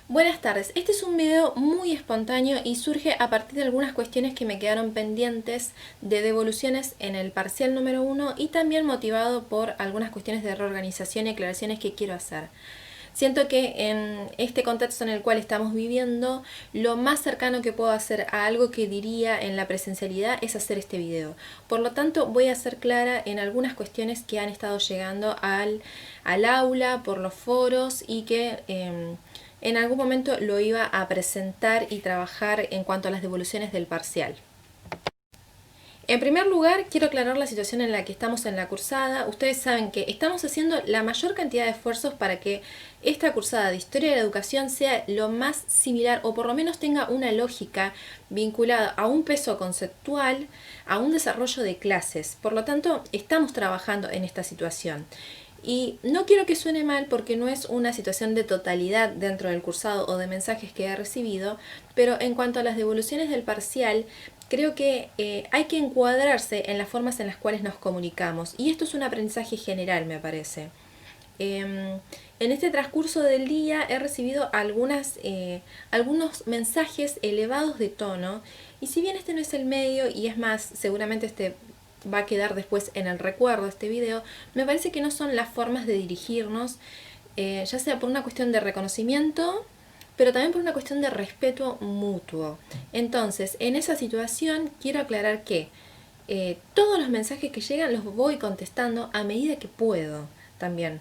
Buenas tardes, este es un video muy espontáneo y surge a partir de algunas cuestiones que me quedaron pendientes de devoluciones en el parcial número 1 y también motivado por algunas cuestiones de reorganización y aclaraciones que quiero hacer. Siento que en este contexto en el cual estamos viviendo, lo más cercano que puedo hacer a algo que diría en la presencialidad es hacer este video. Por lo tanto, voy a ser clara en algunas cuestiones que han estado llegando al aula por los foros y que en algún momento lo iba a presentar y trabajar en cuanto a las devoluciones del parcial. En primer lugar, quiero aclarar la situación en la que estamos en la cursada. Ustedes saben que estamos haciendo la mayor cantidad de esfuerzos para que esta cursada de Historia de la Educación sea lo más similar o por lo menos tenga una lógica vinculada a un peso conceptual, a un desarrollo de clases. Por lo tanto, estamos trabajando en esta situación. Y no quiero que suene mal porque no es una situación de totalidad dentro del cursado o de mensajes que he recibido, pero en cuanto a las devoluciones del parcial, creo que hay que encuadrarse en las formas en las cuales nos comunicamos. Y esto es un aprendizaje general, me parece. En este transcurso del día he recibido algunos mensajes elevados de tono, y si bien este no es el medio, y es más, seguramente este va a quedar después en el recuerdo de este video, me parece que no son las formas de dirigirnos, ya sea por una cuestión de reconocimiento, pero también por una cuestión de respeto mutuo. Entonces, en esa situación quiero aclarar que todos los mensajes que llegan los voy contestando a medida que puedo también.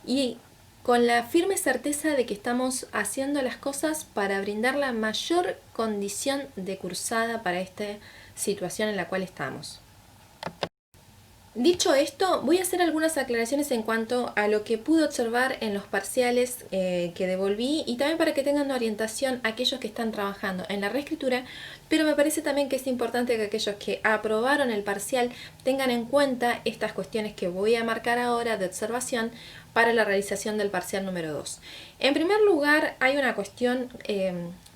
Y con la firme certeza de que estamos haciendo las cosas para brindar la mayor condición de cursada para esta situación en la cual estamos. Dicho esto, voy a hacer algunas aclaraciones en cuanto a lo que pude observar en los parciales que devolví, y también para que tengan una orientación aquellos que están trabajando en la reescritura, pero me parece también que es importante que aquellos que aprobaron el parcial tengan en cuenta estas cuestiones que voy a marcar ahora de observación para la realización del parcial número 2. En primer lugar, hay una cuestión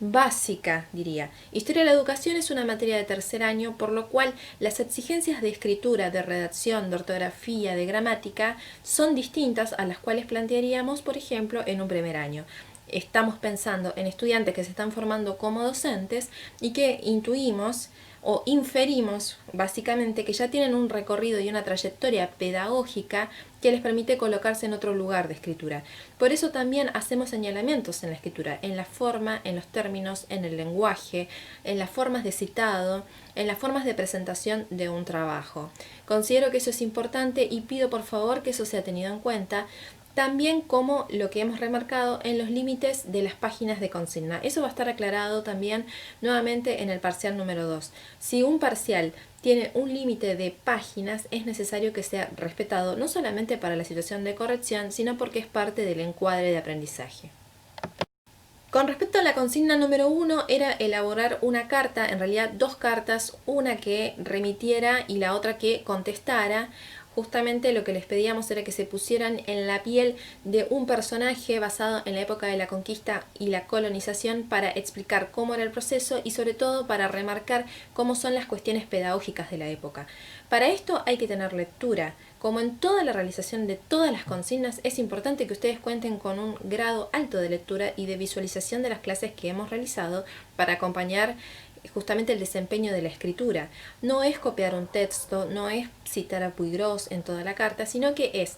básica, diría. Historia de la educación es una materia de tercer año, por lo cual las exigencias de escritura, de redacción, de ortografía, de gramática son distintas a las cuales plantearíamos, por ejemplo, en un primer año. Estamos pensando en estudiantes que se están formando como docentes y que intuimos o inferimos básicamente que ya tienen un recorrido y una trayectoria pedagógica que les permite colocarse en otro lugar de escritura. Por eso también hacemos señalamientos en la escritura, en la forma, en los términos, en el lenguaje, en las formas de citado, en las formas de presentación de un trabajo. Considero que eso es importante y pido por favor que eso sea tenido en cuenta, también como lo que hemos remarcado en los límites de las páginas de consigna. Eso va a estar aclarado también nuevamente en el parcial número 2. Si un parcial tiene un límite de páginas, es necesario que sea respetado, no solamente para la situación de corrección, sino porque es parte del encuadre de aprendizaje. Con respecto a la consigna número 1, era elaborar una carta, en realidad dos cartas, una que remitiera y la otra que contestara. Justamente lo que les pedíamos era que se pusieran en la piel de un personaje basado en la época de la conquista y la colonización para explicar cómo era el proceso y sobre todo para remarcar cómo son las cuestiones pedagógicas de la época. Para esto hay que tener lectura. Como en toda la realización de todas las consignas, es importante que ustedes cuenten con un grado alto de lectura y de visualización de las clases que hemos realizado para acompañar justamente el desempeño de la escritura. No es copiar un texto, no es citar a Puigros en toda la carta, sino que es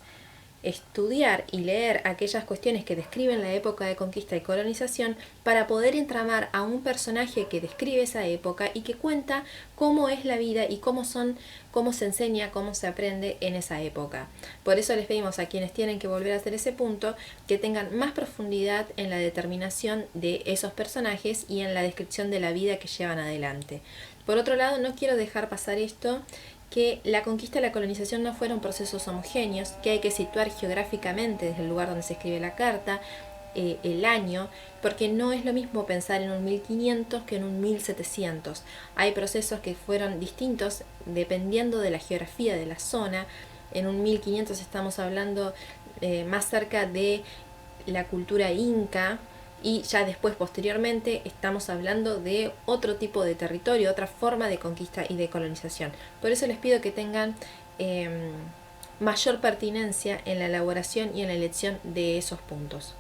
estudiar y leer aquellas cuestiones que describen la época de conquista y colonización para poder entramar a un personaje que describe esa época y que cuenta cómo es la vida y cómo se enseña, cómo se aprende en esa época. Por eso les pedimos a quienes tienen que volver a hacer ese punto que tengan más profundidad en la determinación de esos personajes y en la descripción de la vida que llevan adelante. Por otro lado, no quiero dejar pasar esto, que la conquista y la colonización no fueron procesos homogéneos, que hay que situar geográficamente desde el lugar donde se escribe la carta, el año, porque no es lo mismo pensar en un 1500 que en un 1700. Hay procesos que fueron distintos dependiendo de la geografía de la zona. En un 1500 estamos hablando más cerca de la cultura inca, y ya después, posteriormente, estamos hablando de otro tipo de territorio, otra forma de conquista y de colonización. Por eso les pido que tengan mayor pertinencia en la elaboración y en la elección de esos puntos.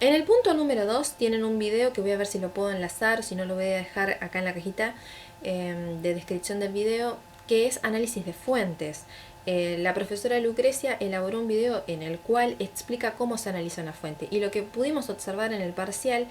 En el punto número 2 tienen un video que voy a ver si lo puedo enlazar o si no lo voy a dejar acá en la cajita de descripción del video, que es análisis de fuentes. La profesora Lucrecia elaboró un video en el cual explica cómo se analiza una fuente, y lo que pudimos observar en el parcial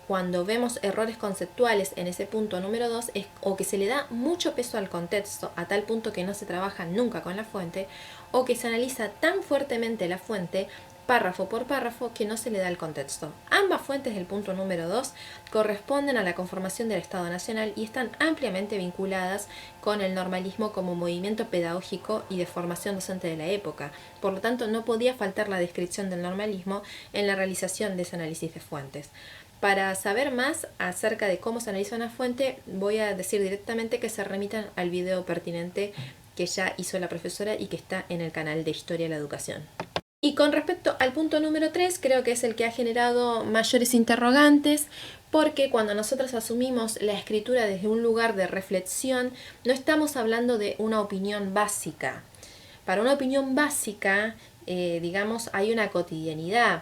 cuando vemos errores conceptuales en ese punto número 2 es o que se le da mucho peso al contexto a tal punto que no se trabaja nunca con la fuente, o que se analiza tan fuertemente la fuente párrafo por párrafo que no se le da el contexto. Ambas fuentes del punto número 2 corresponden a la conformación del Estado Nacional y están ampliamente vinculadas con el normalismo como movimiento pedagógico y de formación docente de la época. Por lo tanto, no podía faltar la descripción del normalismo en la realización de ese análisis de fuentes. Para saber más acerca de cómo se analiza una fuente, voy a decir directamente que se remitan al video pertinente que ya hizo la profesora y que está en el canal de Historia de la Educación. Y con respecto al punto número 3, creo que es el que ha generado mayores interrogantes, porque cuando nosotros asumimos la escritura desde un lugar de reflexión, no estamos hablando de una opinión básica. Para una opinión básica, digamos, hay una cotidianidad.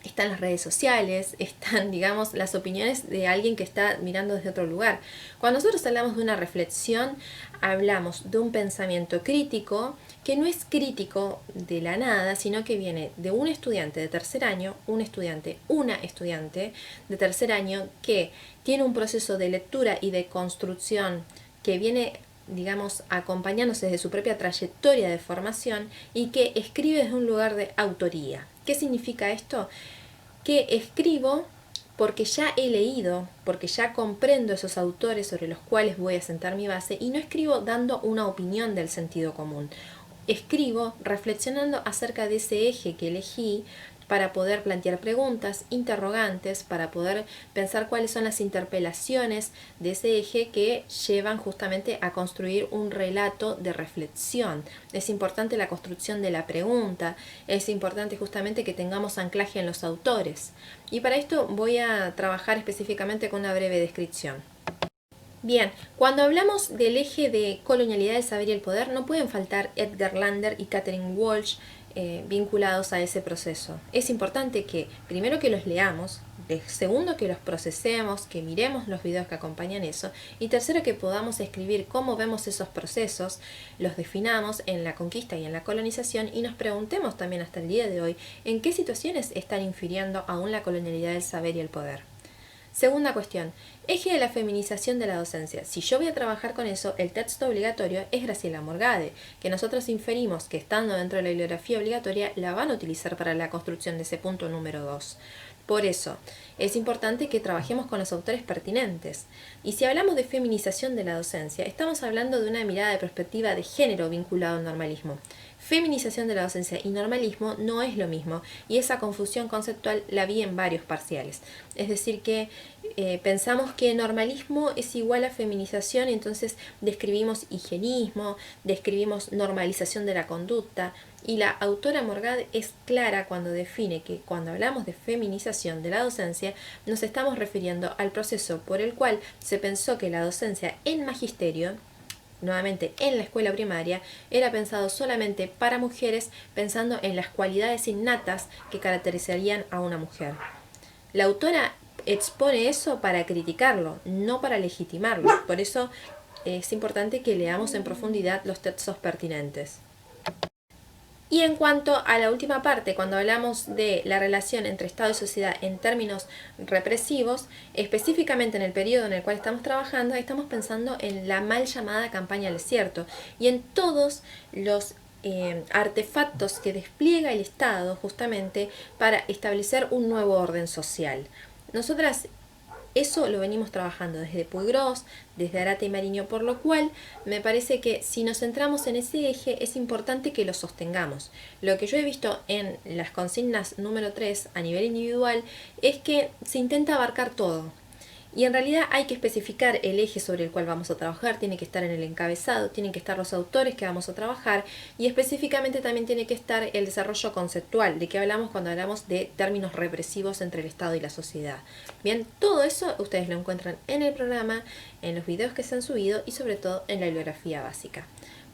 Están las redes sociales, están, digamos, las opiniones de alguien que está mirando desde otro lugar. Cuando nosotros hablamos de una reflexión, hablamos de un pensamiento crítico, que no es crítico de la nada, sino que viene de un estudiante de tercer año, una estudiante de tercer año que tiene un proceso de lectura y de construcción que viene, digamos, acompañándose desde su propia trayectoria de formación y que escribe desde un lugar de autoría. ¿Qué significa esto? Que escribo porque ya he leído, porque ya comprendo esos autores sobre los cuales voy a sentar mi base, y no escribo dando una opinión del sentido común. Escribo reflexionando acerca de ese eje que elegí para poder plantear preguntas, interrogantes, para poder pensar cuáles son las interpelaciones de ese eje que llevan justamente a construir un relato de reflexión. Es importante la construcción de la pregunta, es importante justamente que tengamos anclaje en los autores. Y para esto voy a trabajar específicamente con una breve descripción. Bien, cuando hablamos del eje de colonialidad, el saber y el poder, no pueden faltar Edgar Lander y Catherine Walsh vinculados a ese proceso. Es importante que, primero, que los leamos, segundo, que los procesemos, que miremos los videos que acompañan eso, y tercero, que podamos escribir cómo vemos esos procesos, los definamos en la conquista y en la colonización, y nos preguntemos también hasta el día de hoy en qué situaciones están infiriendo aún la colonialidad del saber y el poder. Segunda cuestión, eje de la feminización de la docencia. Si yo voy a trabajar con eso, el texto obligatorio es Graciela Morgade, que nosotros inferimos que estando dentro de la bibliografía obligatoria la van a utilizar para la construcción de ese punto número 2. Por eso, es importante que trabajemos con los autores pertinentes. Y si hablamos de feminización de la docencia, estamos hablando de una mirada de perspectiva de género vinculado al normalismo. Feminización de la docencia y normalismo no es lo mismo, y esa confusión conceptual la vi en varios parciales. Es decir, que pensamos que normalismo es igual a feminización, y entonces describimos higienismo, describimos normalización de la conducta, y la autora Morgade es clara cuando define que cuando hablamos de feminización de la docencia nos estamos refiriendo al proceso por el cual se pensó que la docencia en magisterio, nuevamente en la escuela primaria, era pensado solamente para mujeres, pensando en las cualidades innatas que caracterizarían a una mujer. La autora expone eso para criticarlo, no para legitimarlo. Por eso es importante que leamos en profundidad los textos pertinentes. Y en cuanto a la última parte, cuando hablamos de la relación entre Estado y sociedad en términos represivos, específicamente en el periodo en el cual estamos trabajando, estamos pensando en la mal llamada campaña del desierto y en todos los artefactos que despliega el Estado justamente para establecer un nuevo orden social. Nosotras eso lo venimos trabajando desde Puiggrós, desde Arata y Mariño, por lo cual me parece que si nos centramos en ese eje es importante que lo sostengamos. Lo que yo he visto en las consignas número 3 a nivel individual es que se intenta abarcar todo. Y en realidad hay que especificar el eje sobre el cual vamos a trabajar, tiene que estar en el encabezado, tienen que estar los autores que vamos a trabajar y específicamente también tiene que estar el desarrollo conceptual, de qué hablamos cuando hablamos de términos represivos entre el Estado y la sociedad. Bien, todo eso ustedes lo encuentran en el programa, en los videos que se han subido y sobre todo en la bibliografía básica.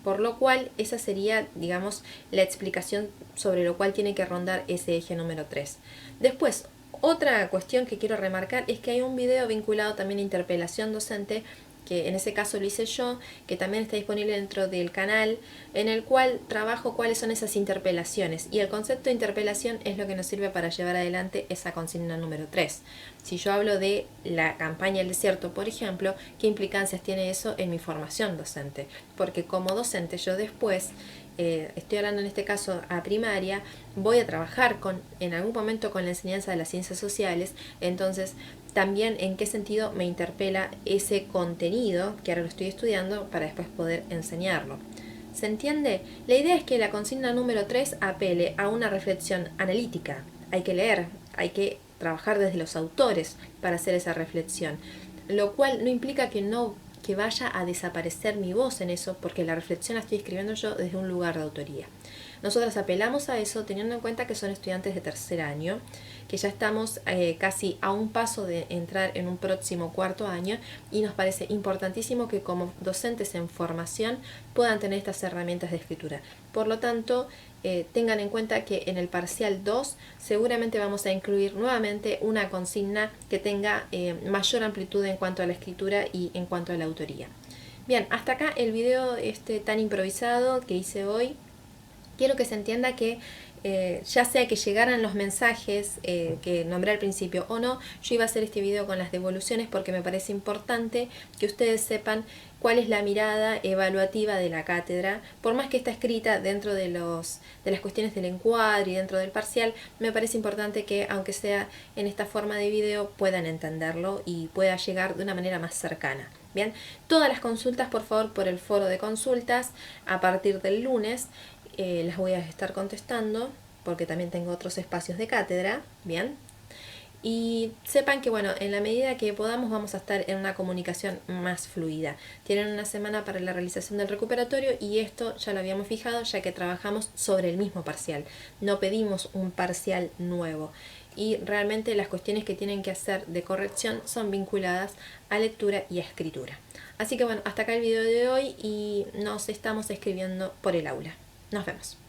Por lo cual, esa sería, digamos, la explicación sobre lo cual tiene que rondar ese eje número 3. Después, otra cuestión que quiero remarcar es que hay un video vinculado también a interpelación docente, que en ese caso lo hice yo, que también está disponible dentro del canal, en el cual trabajo cuáles son esas interpelaciones. Y el concepto de interpelación es lo que nos sirve para llevar adelante esa consigna número 3. Si yo hablo de la campaña del desierto, por ejemplo, ¿qué implicancias tiene eso en mi formación docente? Porque como docente yo después, estoy hablando en este caso a primaria, voy a trabajar en algún momento con la enseñanza de las ciencias sociales, entonces también en qué sentido me interpela ese contenido que ahora lo estoy estudiando para después poder enseñarlo. ¿Se entiende? La idea es que la consigna número 3 apele a una reflexión analítica. Hay que leer, hay que trabajar desde los autores para hacer esa reflexión, lo cual no implica que vaya a desaparecer mi voz en eso, porque la reflexión la estoy escribiendo yo desde un lugar de autoría. Nosotros apelamos a eso teniendo en cuenta que son estudiantes de tercer año, que ya estamos casi a un paso de entrar en un próximo cuarto año, y nos parece importantísimo que como docentes en formación puedan tener estas herramientas de escritura. Por lo tanto, tengan en cuenta que en el parcial 2 seguramente vamos a incluir nuevamente una consigna que tenga mayor amplitud en cuanto a la escritura y en cuanto a la autoría. Bien, hasta acá el video tan improvisado que hice hoy. Quiero que se entienda que ya sea que llegaran los mensajes que nombré al principio o no, yo iba a hacer este video con las devoluciones porque me parece importante que ustedes sepan cuál es la mirada evaluativa de la cátedra. Por más que está escrita dentro de las cuestiones del encuadre y dentro del parcial, me parece importante que, aunque sea en esta forma de video, puedan entenderlo y pueda llegar de una manera más cercana. Bien, todas las consultas, por favor, por el foro de consultas a partir del lunes. Las voy a estar contestando porque también tengo otros espacios de cátedra, bien. Y sepan que, bueno, en la medida que podamos vamos a estar en una comunicación más fluida. Tienen una semana para la realización del recuperatorio y esto ya lo habíamos fijado ya que trabajamos sobre el mismo parcial. No pedimos un parcial nuevo. Y realmente las cuestiones que tienen que hacer de corrección son vinculadas a lectura y a escritura. Así que bueno, hasta acá el video de hoy y nos estamos escribiendo por el aula. Nos vemos.